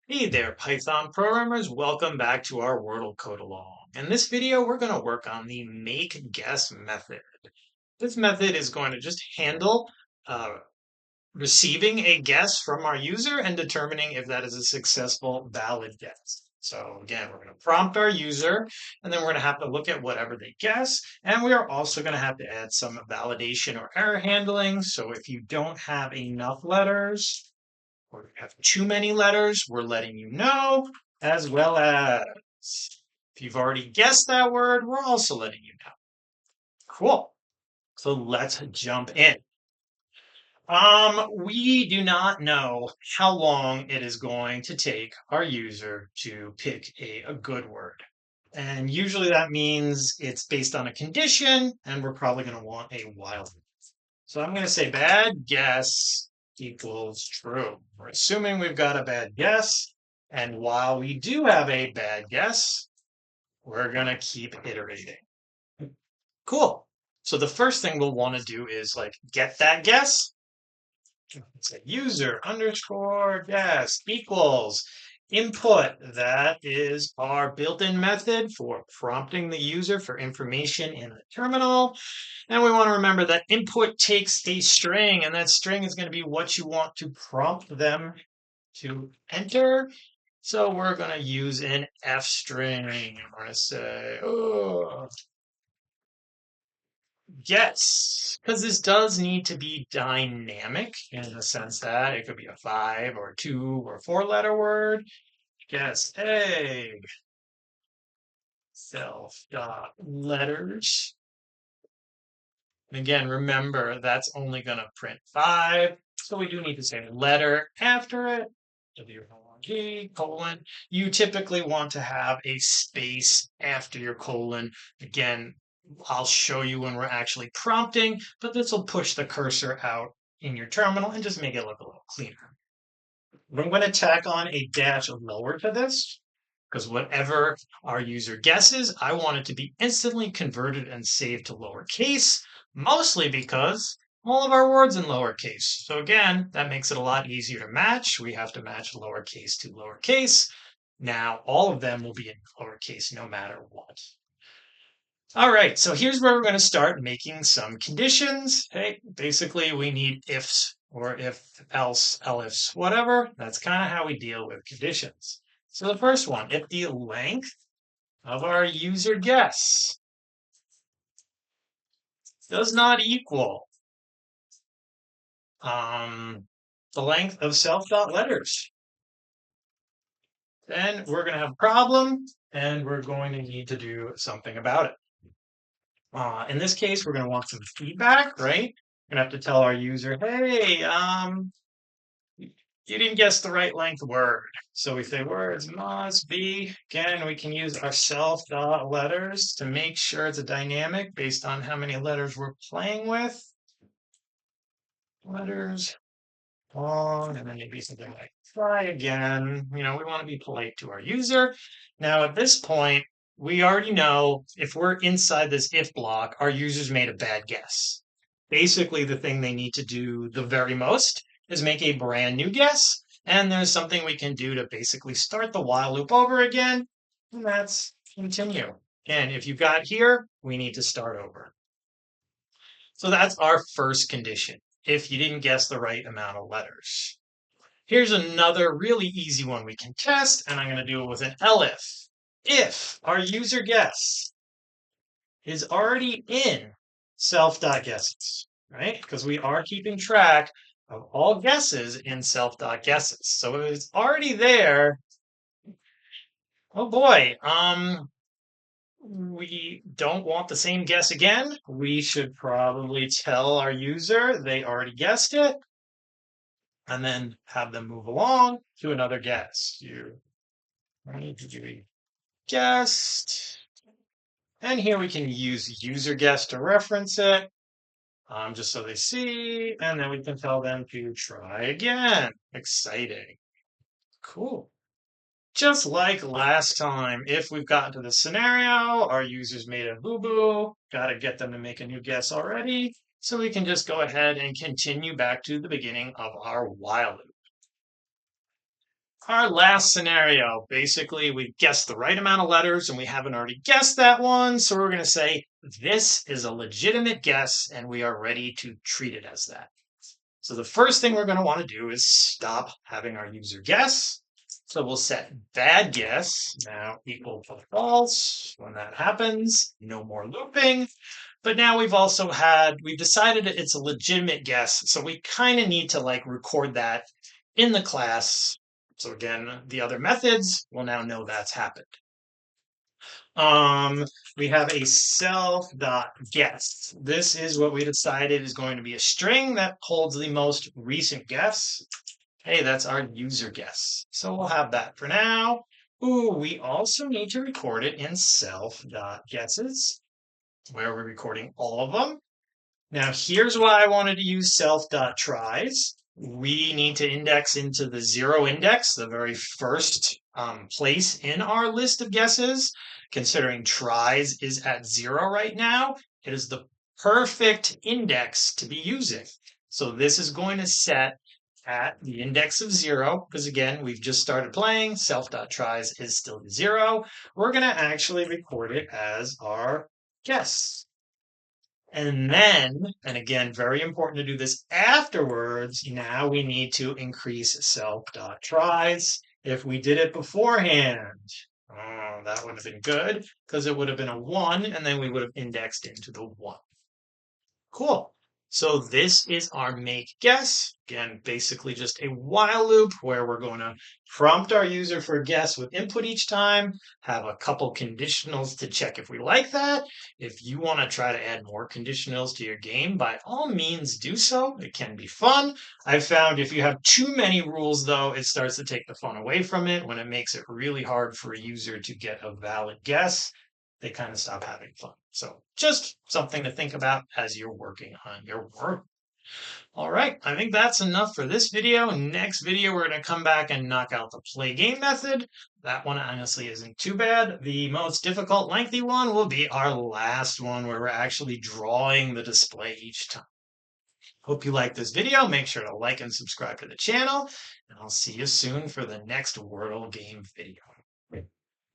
Hey there, Python programmers. Welcome back to our Wordle code along. In this video, we're going to work on the make guess method. This method is going to just handle uh, receiving a guess from our user and determining if that is a successful, valid guess. So again, we're going to prompt our user, and then we're going to have to look at whatever they guess. And we are also going to have to add some validation or error handling. So if you don't have enough letters, or you have too many letters, we're letting you know, as well as if you've already guessed that word, we're also letting you know. Cool. So let's jump in. We do not know how long it is going to take our user to pick a good word. And usually that means it's based on a condition, and we're probably going to want a while. So I'm going to say bad guess equals true. We're assuming we've got a bad guess. And while we do have a bad guess, we're going to keep iterating. Cool. So the first thing we'll want to do is get that guess. Say user underscore guess equals input. That is our built-in method for prompting the user for information in the terminal. And we want to remember that input takes a string, and that string is going to be what you want to prompt them to enter. So we're going to use an F string. We're going to say, oh, yes, because this does need to be dynamic in the sense that it could be a 5 or 2 or 4 letter word. Guess egg, self dot letters. And again, remember that's only going to print 5. So we do need to say letter after it. W-O-R-D, colon. You typically want to have a space after your colon. Again, I'll show you when we're actually prompting, but this will push the cursor out in your terminal and just make it look a little cleaner. I'm going to tack on a dash lower to this because whatever our user guesses, I want it to be instantly converted and saved to lowercase, mostly because all of our words in lowercase. So again, that makes it a lot easier to match. We have to match lowercase to lowercase. Now all of them will be in lowercase no matter what. All right, so here's where we're going to start making some conditions. Hey, basically we need ifs or if, else, else, whatever. That's kind of how we deal with conditions. So the first one, if the length of our user guess does not equal the length of self.letters, then we're going to have a problem and we're going to need to do something about it. In this case, we're going to want some feedback, right? We're going to have to tell our user, hey, you didn't guess the right length word. So we say words must be, again, we can use our self.letters to make sure it's a dynamic based on how many letters we're playing with. Letters, long, and then maybe something like try again. We want to be polite to our user. Now, at this point, we already know if we're inside this if block, our user's made a bad guess. Basically, the thing they need to do the very most is make a brand new guess. And there's something we can do to basically start the while loop over again. And that's continue. And if you got here, we need to start over. So that's our first condition, if you didn't guess the right amount of letters. Here's another really easy one we can test, and I'm going to do it with an elif. If our user guess is already in self.guesses, right? Because we are keeping track of all guesses in self.guesses. So if it's already there, oh boy, we don't want the same guess again. We should probably tell our user they already guessed it and then have them move along to another guess. You guessed. And here we can use user guess to reference it, just so they see, and then we can tell them to try again. Exciting. Cool. Just like last time, if we've gotten to the scenario, our users made a boo-boo, got to get them to make a new guess already. So we can just go ahead and continue back to the beginning of our while loop. Our last scenario, basically we guessed the right amount of letters and we haven't already guessed that one. So we're going to say this is a legitimate guess and we are ready to treat it as that. So the first thing we're going to want to do is stop having our user guess. So we'll set bad guess now equal to false. When that happens, no more looping. But now we've decided it's a legitimate guess. So we kind of need to like record that in the class. So again, the other methods will now know that's happened. We have a self.guess. This is what we decided is going to be a string that holds the most recent guess. Hey, that's our user guess. So we'll have that for now. Ooh, we also need to record it in self.guesses, where we're recording all of them. Now, here's why I wanted to use self.tries. We need to index into the 0 index, the very first place in our list of guesses. Considering tries is at 0 right now, it is the perfect index to be using. So this is going to set at the index of 0, because again, we've just started playing, self.tries is still 0. We're going to actually record it as our guess. And then, and again, very important to do this afterwards, now we need to increase self.tries. If we did it beforehand, oh, that would have been good because it would have been a 1 and then we would have indexed into the 1. Cool. So this is our make guess. Again, basically just a while loop where we're going to prompt our user for a guess with input each time, have a couple conditionals to check if we like that. If you want to try to add more conditionals to your game, by all means do so. It can be fun. I've found if you have too many rules, though, it starts to take the fun away from it when it makes it really hard for a user to get a valid guess. They kind of stop having fun. So just something to think about as you're working on your work. All right, I think that's enough for this video. Next video, we're going to come back and knock out the play game method. That one honestly isn't too bad. The most difficult, lengthy one will be our last one where we're actually drawing the display each time. Hope you liked this video. Make sure to like and subscribe to the channel, and I'll see you soon for the next Wordle game video.